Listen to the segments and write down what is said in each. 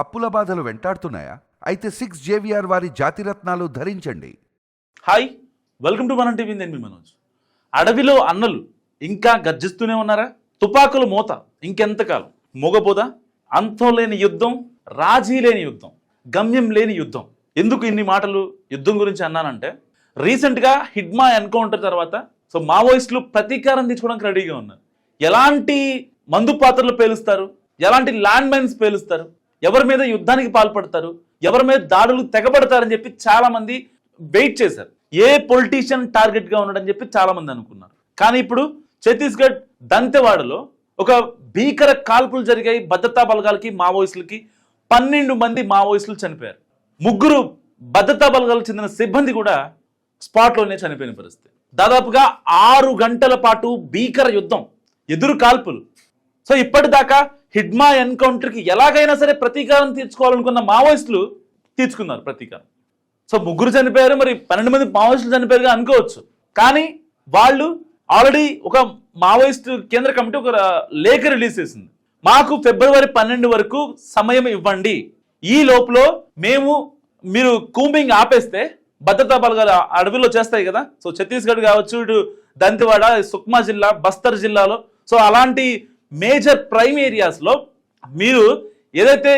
అప్పుల బాధలు వెంటాడుతున్నాయా? అయితే 6 జేవిఆర్ వారి జాతిరత్నాలు ధరించండి. హాయ్, వెల్కమ్ టు మనం టీవీ. నేను మీ మనోజ్. అడవిలో అన్నలు ఇంకా గర్జిస్తూనే ఉన్నారా? తుపాకుల మోత ఇంకెంతకాలం మోగపోదా? అంతం లేని యుద్ధం, రాజీ లేని యుద్ధం, గమ్యం లేని యుద్ధం. ఎందుకు ఇన్ని మాటలు యుద్ధం గురించి అన్నానంటే, రీసెంట్గా హిడ్మా ఎన్కౌంటర్ తర్వాత మావోయిస్టులు ప్రతీకారం తీసుకోవడానికి రెడీగా ఉన్నారు. ఎలాంటి మందు పాత్రలు పేలుస్తారు, ఎలాంటి ల్యాండ్ మైన్స్ పేలుస్తారు, ఎవరి మీద యుద్ధానికి పాల్పడతారు, ఎవరి మీద దాడులు తెగబడతారని చెప్పి చాలా మంది వెయిట్ చేశారు. ఏ పొలిటీషియన్ టార్గెట్ గా ఉన్నాడని చెప్పి చాలా మంది అనుకున్నారు. కానీ ఇప్పుడు ఛత్తీస్గఢ్ దంతెవాడలో ఒక భీకర కాల్పులు జరిగాయి. భద్రతా బలగాలకి మావోయిస్టులకి 12 మంది మావోయిస్టులు చనిపోయారు. 3 భద్రతా బలగాలకు చెందిన సిబ్బంది కూడా స్పాట్లోనే చనిపోయిన పరిస్థితి. దాదాపుగా 6 గంటల పాటు భీకర యుద్ధం, ఎదురు కాల్పులు. ఇప్పటిదాకా హిడ్మా ఎన్కౌంటర్కి ఎలాగైనా సరే ప్రతీకారం తీర్చుకోవాలనుకున్న మావోయిస్టులు తీర్చుకున్నారు ప్రతీకారం. 3 చనిపోయారు, మరి 12 మంది మావోయిస్టులు చనిపోయారుగా అనుకోవచ్చు. కానీ వాళ్ళు ఆల్రెడీ ఒక మావోయిస్టు కేంద్ర కమిటీ ఒక లేఖ రిలీజ్ చేసింది. మాకు ఫిబ్రవరి 12 వరకు సమయం ఇవ్వండి, ఈ లోపల మీరు కూంబింగ్ ఆపేస్తే భద్రతా బలగాలు అడవిలో చేస్తాయి కదా. ఛత్తీస్గఢ్ కావచ్చు, ఇటు దంతెవాడ, సుక్మా జిల్లా, బస్తర్ జిల్లాలో అలాంటి మేజర్ ప్రైమ్ ఏరియాస్లో మీరు ఏదైతే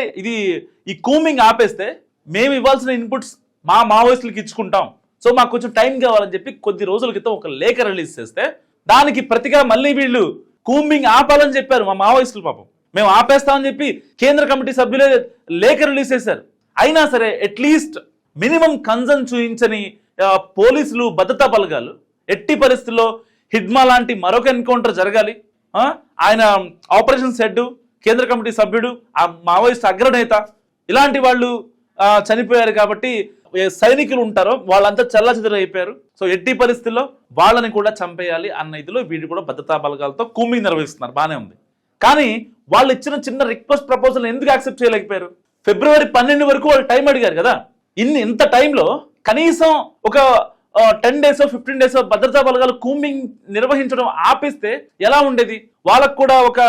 ఈ కూంబింగ్ ఆపేస్తే మేము ఇవ్వాల్సిన ఇన్పుట్స్ మా మావోయిస్టులకు ఇచ్చుకుంటాం, మాకు కొంచెం టైం కావాలని చెప్పి కొద్ది రోజుల క్రితం ఒక లేఖ రిలీజ్ చేస్తే, దానికి ప్రతిగా మళ్ళీ వీళ్ళు కూంబింగ్ ఆపాలని చెప్పారు మా మావోయిస్టులు. పాపం మేము ఆపేస్తామని చెప్పి కేంద్ర కమిటీ సభ్యులే లేఖ రిలీజ్ చేశారు. అయినా సరే అట్లీస్ట్ మినిమం కన్సర్న్ చూపించని పోలీసులు, భద్రతా బలగాలు ఎట్టి పరిస్థితుల్లో హిడ్మా లాంటి మరొక ఎన్కౌంటర్ జరగాలి, ఆయన ఆపరేషన్స్ హెడ్, కేంద్ర కమిటీ సభ్యుడు, ఆ మావోయిస్ట్ అగ్రనేత, ఇలాంటి వాళ్ళు చనిపోయారు కాబట్టి సైనికులు ఉంటారో వాళ్ళంతా చల్లచెదరు అయిపోయారు. ఎట్టి పరిస్థితుల్లో వాళ్ళని కూడా చంపేయాలి అన్న ఇదిలో వీళ్ళు కూడా భద్రతా బలగాలతో కూంబింగ్ నిర్వహిస్తున్నారు. బాగానే ఉంది. కానీ వాళ్ళు ఇచ్చిన చిన్న రిక్వెస్ట్ ప్రపోజల్ ఎందుకు యాక్సెప్ట్ చేయలేకపోయారు? ఫిబ్రవరి 12 వరకు వాళ్ళు టైం అడిగారు కదా. ఇంత టైంలో కనీసం ఒక 10 డేస్ 15 డేస్ భద్రతా బలగాలు కూంబింగ్ నిర్వహించడం ఆపేస్తే ఎలా ఉండేది? వాళ్ళకు కూడా ఒక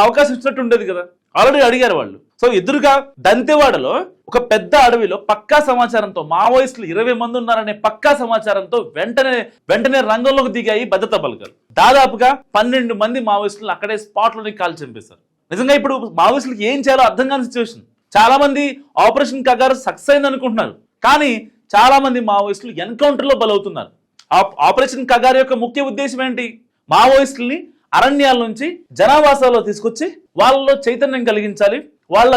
అవకాశం ఇచ్చినట్టు ఉండేది కదా. ఆల్రెడీ అడిగారు వాళ్ళు. ఎదురుగా దంతెవాడలో ఒక పెద్ద అడవిలో పక్కా సమాచారంతో మావోయిస్టులు 20 మంది ఉన్నారనే పక్కా సమాచారంతో వెంటనే రంగంలోకి దిగాయి భద్రతా బలగాలు. దాదాపుగా 12 మంది మావోయిస్టులు అక్కడే స్పాట్లోని కాల్చి చంపేశారు. నిజంగా ఇప్పుడు మావోయిస్టులకు ఏం చేయాలో అర్థం కాని సిచ్యువేషన్. చాలా మంది ఆపరేషన్ కగారు సక్సెస్ అయింది అనుకుంటున్నారు, కానీ చాలా మంది మావోయిస్టులు ఎన్కౌంటర్ లో బలవుతున్నారు. ఆపరేషన్ కగారు యొక్క ముఖ్య ఉద్దేశం ఏంటి? మావోయిస్టుల్ని అరణ్యాల నుంచి జనావాసాల్లో తీసుకొచ్చి వాళ్ళలో చైతన్యం కలిగించాలి, వాళ్ళ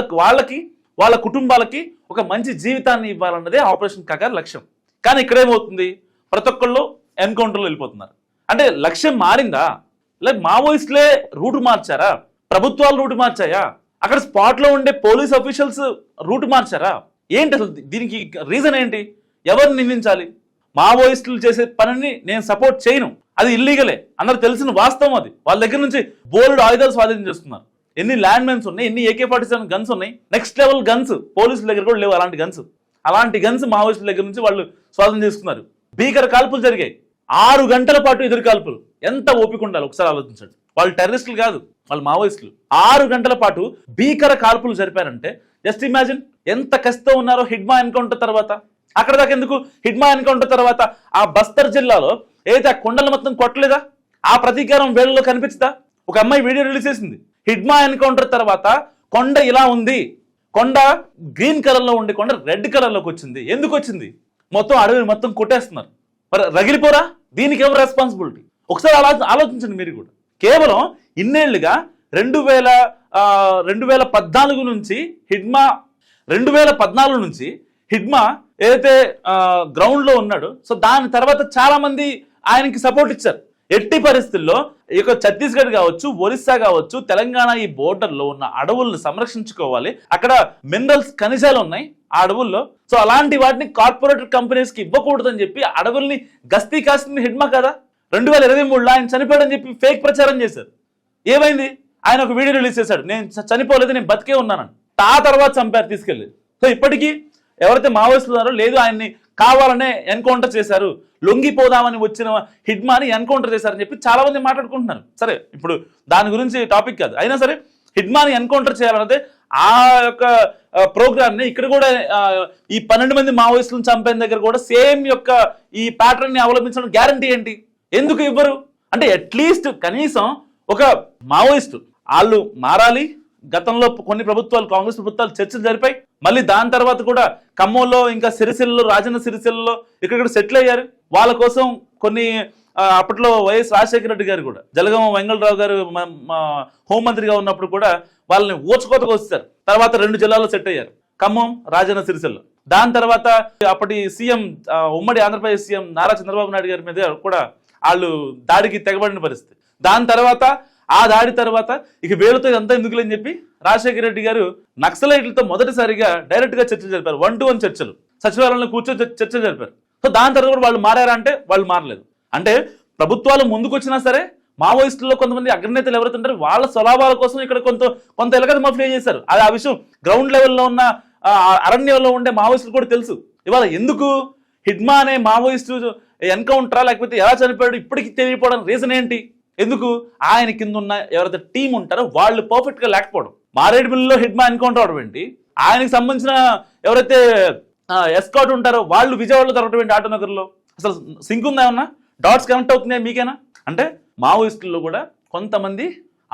కుటుంబాలకి ఒక మంచి జీవితాన్ని ఇవ్వాలన్నదే ఆపరేషన్ కగారు లక్ష్యం. కానీ ఇక్కడేమవుతుంది? ప్రతి ఒక్కళ్ళు ఎన్కౌంటర్లో వెళ్ళిపోతున్నారు. అంటే లక్ష్యం మారిందా? లేక మావోయిస్టులే రూట్ మార్చారా? ప్రభుత్వాలు రూట్ మార్చాయా? అక్కడ స్పాట్లో ఉండే పోలీస్ అఫీషియల్స్ రూట్ మార్చారా? ఏంటి అసలు దీనికి రీజన్ ఏంటి? ఎవరిని నిందించాలి? మావోయిస్టులు చేసే పనిని నేను సపోర్ట్ చేయను, అది ఇల్లీగలే, అందరూ తెలిసిన వాస్తవం అది. వాళ్ళ దగ్గర నుంచి బోల్డ్ ఆయుధాలు స్వాధీనం చేసుకున్నారు. ఎన్ని ల్యాండ్ మైన్స్ ఉన్నాయి, ఎన్ని AK-47 గన్స్ ఉన్నాయి, నెక్స్ట్ లెవెల్ గన్స్ పోలీసుల దగ్గర కూడా లేవు. అలాంటి గన్స్ మావోయిస్టుల దగ్గర నుంచి వాళ్ళు స్వాధీనం చేసుకున్నారు. భీకర కాల్పులు జరిగాయి. 6 గంటల పాటు ఎదురు కాల్పులు. ఎంత ఓపిక ఉండాలి ఒకసారి ఆలోచించండి. వాళ్ళు టెర్రరిస్టులు కాదు, వాళ్ళు మావోయిస్టులు. 6 గంటల పాటు భీకర కాల్పులు జరిపారంటే జస్ట్ ఇమాజిన్ ఎంత కష్టం ఉన్నారో హిడ్మా ఎన్కౌంటర్ తర్వాత. అక్కడ దాకా ఎందుకు? హిడ్మా ఎన్కౌంటర్ తర్వాత ఆ బస్తర్ జిల్లాలో ఏదైతే ఆ కొండలు మొత్తం కొట్టలేదా? ఆ ప్రతీకారం వేళల్లో కనిపించదా? ఒక అమ్మాయి వీడియో రిలీజ్ చేసింది. హిడ్మా ఎన్కౌంటర్ తర్వాత కొండ ఇలా ఉంది, కొండ గ్రీన్ కలర్ లో ఉండే కొండ రెడ్ కలర్ లోకి వచ్చింది. ఎందుకు వచ్చింది? మొత్తం అడవిని మొత్తం కొట్టేస్తున్నారు. మరి రగిలిపోరా? దీనికి ఎవరు రెస్పాన్సిబిలిటీ? ఒకసారి ఆలోచించండి మీరు కూడా. కేవలం ఇన్నేళ్లుగా 2014 నుంచి హిడ్మా ఏదైతే గ్రౌండ్ లో ఉన్నాడో, దాని తర్వాత చాలా మంది ఆయనకి సపోర్ట్ ఇచ్చారు. ఎట్టి పరిస్థితుల్లో ఇక ఛత్తీస్గఢ్ కావచ్చు, ఒరిస్సా కావచ్చు, తెలంగాణ ఈ బోర్డర్లో ఉన్న అడవులను సంరక్షించుకోవాలి. అక్కడ మినరల్స్, ఖనిజాలు ఉన్నాయి ఆ అడవుల్లో. అలాంటి వాటిని కార్పొరేట్ కంపెనీస్ కి ఇవ్వకూడదని చెప్పి అడవుల్ని గస్తీ కాస్తుంది హిడ్మా కదా. 2023లో ఆయన చనిపోయాడని చెప్పి ఫేక్ ప్రచారం చేశారు. ఏమైంది? ఆయన ఒక వీడియో రిలీజ్ చేశాడు, నేను చనిపోలేదు, నేను బతికే ఉన్నానని. ఆ తర్వాత చంపారు తీసుకెళ్ళి. ఇప్పటికీ ఎవరైతే మావోయిస్టులు ఉన్నారో లేదు, ఆయన్ని కావాలనే ఎన్కౌంటర్ చేశారు, లొంగిపోదామని వచ్చిన హిడ్మాని ఎన్కౌంటర్ చేశారని చెప్పి చాలా మంది మాట్లాడుకుంటున్నారు. సరే, ఇప్పుడు దాని గురించి టాపిక్ కాదు. అయినా సరే హిడ్మాని ఎన్కౌంటర్ చేయాలన్నదే ఆ యొక్క ప్రోగ్రామ్ ని ఇక్కడ కూడా ఈ 12 మంది మావోయిస్టులను చంపిన దగ్గర కూడా సేమ్ యొక్క ఈ ప్యాటర్న్ ని అవలంబించడం గ్యారంటీ ఏంటి? ఎందుకు ఇవ్వరు? అంటే అట్లీస్ట్ కనీసం ఒక మావోయిస్టు వాళ్ళు మారాలి. గతంలో కొన్ని ప్రభుత్వాలు, కాంగ్రెస్ ప్రభుత్వాలు చర్చలు జరిపాయి. మళ్ళీ దాని తర్వాత కూడా ఖమ్మంలో, ఇంకా సిరిసిల్లలో, రాజన్న సిరిసిల్లలో ఇక్కడ సెటిల్ అయ్యారు. వాళ్ళ కోసం కొన్ని అప్పట్లో వైఎస్ రాజశేఖర రెడ్డి గారు కూడా, జలగం వెంగళరావు గారు హోంమంత్రిగా ఉన్నప్పుడు కూడా వాళ్ళని ఊచకోతకు వస్తారు. తర్వాత 2 జిల్లాల్లో సెట్ అయ్యారు, ఖమ్మం, రాజన్న సిరిసిల్ల. దాని తర్వాత అప్పటి సీఎం, ఉమ్మడి ఆంధ్రప్రదేశ్ సీఎం నారా చంద్రబాబు నాయుడు గారి మీద కూడా వాళ్ళు దాడికి తెగబడిన పరిస్థితి. దాని తర్వాత ఆ దాడి తర్వాత ఇక వీళ్ళతో ఇదంతా ఎందుకులని చెప్పి రాజశేఖర రెడ్డి గారు నక్సలైట్లతో మొదటిసారిగా డైరెక్ట్ గా చర్చలు జరిపారు. 1-to-1 చర్చలు, సచివాలయంలో కూర్చొని చర్చలు జరిపారు. సో దాని తర్వాత కూడా వాళ్ళు మారారా అంటే వాళ్ళు మారలేదు. అంటే ప్రభుత్వాలు ముందుకు వచ్చినా సరే మావోయిస్టుల్లో కొంతమంది అగ్రనేతలు ఎవరైతే ఉంటారో వాళ్ళ స్వలాభాల కోసం ఇక్కడ కొంత ఎలగదమా ప్లే చేశారు. అది ఆ విషయం గ్రౌండ్ లెవెల్లో ఉన్న అరణ్యంలో ఉండే మావోయిస్టులు కూడా తెలుసు. ఇవాళ ఎందుకు హిడ్మా అనే మావోయిస్టు ఎన్కౌంటరా లేకపోతే ఎలా చనిపోయాడు ఇప్పటికీ తెలియకపోవడానికి రీజన్ ఏంటి? ఎందుకు? ఆయన కింద ఉన్న ఎవరైతే టీం ఉంటారో వాళ్ళు పర్ఫెక్ట్ గా లేకపోవడం. మారేడుమిల్లిలో హిడ్మా ఎన్కౌంటర్ అవడం ఏంటి? ఆయనకి సంబంధించిన ఎవరైతే ఎస్కాట్ ఉంటారో వాళ్ళు విజయవాడలో దొరకడం ఏంటి? ఆటోనగర్లో అసలు సింక్ ఉందా? ఏమన్నా డాట్స్ కనెక్ట్ అవుతున్నాయా మీకేనా? అంటే మావోయిస్టుల్లో కూడా కొంతమంది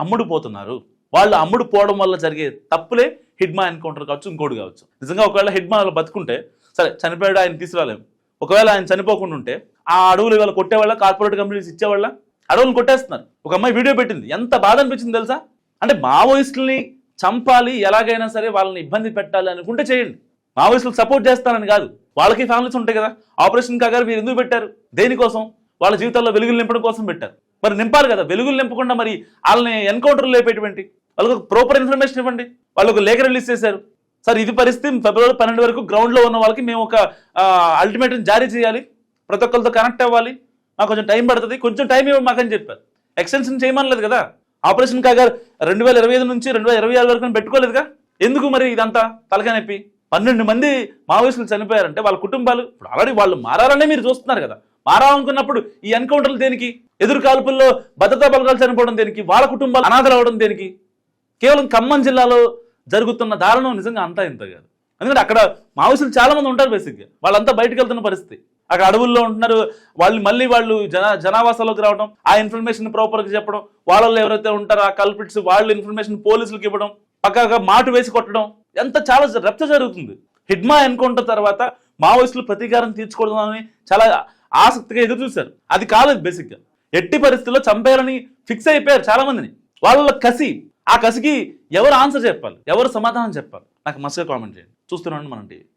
అమ్ముడుపోతున్నారు. వాళ్ళు అమ్ముడుపోవడం వల్ల జరిగే తప్పులే హిడ్మా ఎన్కౌంటర్ కావచ్చు, ఇంకోటి కావచ్చు. నిజంగా ఒకవేళ హిడ్మా బతుకుంటే సరే, చనిపోయాడు, ఆయన తీసుకురాలేము. ఒకవేళ ఆయన చనిపోకుండా ఉంటే ఆ అడవులు ఇవాళ కొట్టేవాళ్ళ, కార్పొరేట్ కంపెనీస్ ఇచ్చేవాళ్ళ, అడవులను కొట్టేస్తున్నారు. ఒక అమ్మాయి వీడియో పెట్టింది, ఎంత బాధ అనిపించింది తెలుసా? అంటే మావోయిస్టుల్ని చంపాలి, ఎలాగైనా సరే వాళ్ళని ఇబ్బంది పెట్టాలి అనుకుంటే చేయండి. మావోయిస్టులకు సపోర్ట్ చేస్తానని కాదు, వాళ్ళకి ఫ్యామిలీస్ ఉంటాయి కదా. ఆపరేషన్ కాగారు మీరు ఎందుకు పెట్టారు? దేనికోసం? వాళ్ళ జీవితాల్లో వెలుగులు నింపడం కోసం పెట్టారు. మరి నింపాలి కదా. వెలుగులు నింపకుండా మరి వాళ్ళని ఎన్కౌంటర్లు లేపేటువంటి వాళ్ళకి ఒక ప్రాపర్ ఇన్ఫర్మేషన్ ఇవ్వండి. వాళ్ళు ఒక లేఖ రిలీజ్ చేశారు, సార్ ఇది పరిస్థితి, ఫిబ్రవరి 12 వరకు గ్రౌండ్లో ఉన్న వాళ్ళకి మేము ఒక అల్టిమేటం జారీ చేయాలి, ప్రతి ఒక్కరితో కనెక్ట్ అవ్వాలి, మాకు కొంచెం టైం పడుతుంది, కొంచెం టైం ఇవ్వండి మాకని చెప్పారు. ఎక్స్టెన్షన్ చేయమనలేదు కదా. ఆపరేషన్ కాగారు 2025 నుంచి 2026 వరకు పెట్టుకోలేదుగా. ఎందుకు మరి ఇదంతా తలకాయ నొప్పి? 12 మంది మావోయిస్టులు చనిపోయారంటే వాళ్ళ కుటుంబాలు ఇప్పుడు ఆల్రెడీ వాళ్ళు మారాలనే మీరు చూస్తున్నారు కదా. మారాలనుకున్నప్పుడు ఈ ఎన్కౌంటర్లు దేనికి? ఎదురు కాల్పుల్లో భద్రతా బలగాలు చనిపోవడం దేనికి? వాళ్ళ కుటుంబాలు అనాథలు అవ్వడం దేనికి? కేవలం ఖమ్మం జిల్లాలో జరుగుతున్న దారుణం నిజంగా అంతా ఇంత కాదు. ఎందుకంటే అక్కడ మావోయిస్టులు చాలా మంది ఉంటారు. బేసిక్గా వాళ్ళంతా బయటకు వెళ్తున్న పరిస్థితి, అక్కడ అడవుల్లో ఉంటున్నారు. వాళ్ళు జనావాసాల్లోకి రావడం, ఆ ఇన్ఫర్మేషన్ ప్రాపర్గా చెప్పడం, వాళ్ళల్లో ఎవరైతే ఉంటారో ఆ కల్పిట్స్ వాళ్ళు ఇన్ఫర్మేషన్ పోలీసులకు ఇవ్వడం, పక్కగా మాటు వేసి కొట్టడం, ఎంత చాలా రచ్చ జరుగుతుంది. హిడ్మా ఎన్కౌంటర్ తర్వాత మావోయిస్టులు ప్రతీకారం తీర్చుకోవడం చాలా ఆసక్తిగా ఎదురు చూశారు. అది కాలేదు. బేసిక్గా ఎట్టి పరిస్థితుల్లో చంపేయాలని ఫిక్స్ అయిపోయారు చాలా మందిని. వాళ్ళ కసి, ఆ కసికి ఎవరు ఆన్సర్ చెప్పాలి, ఎవరు సమాధానం చెప్పాలి? నాకు మస్తుగా కామెంట్ చేయండి. చూస్తున్నాను మనం టీవీ.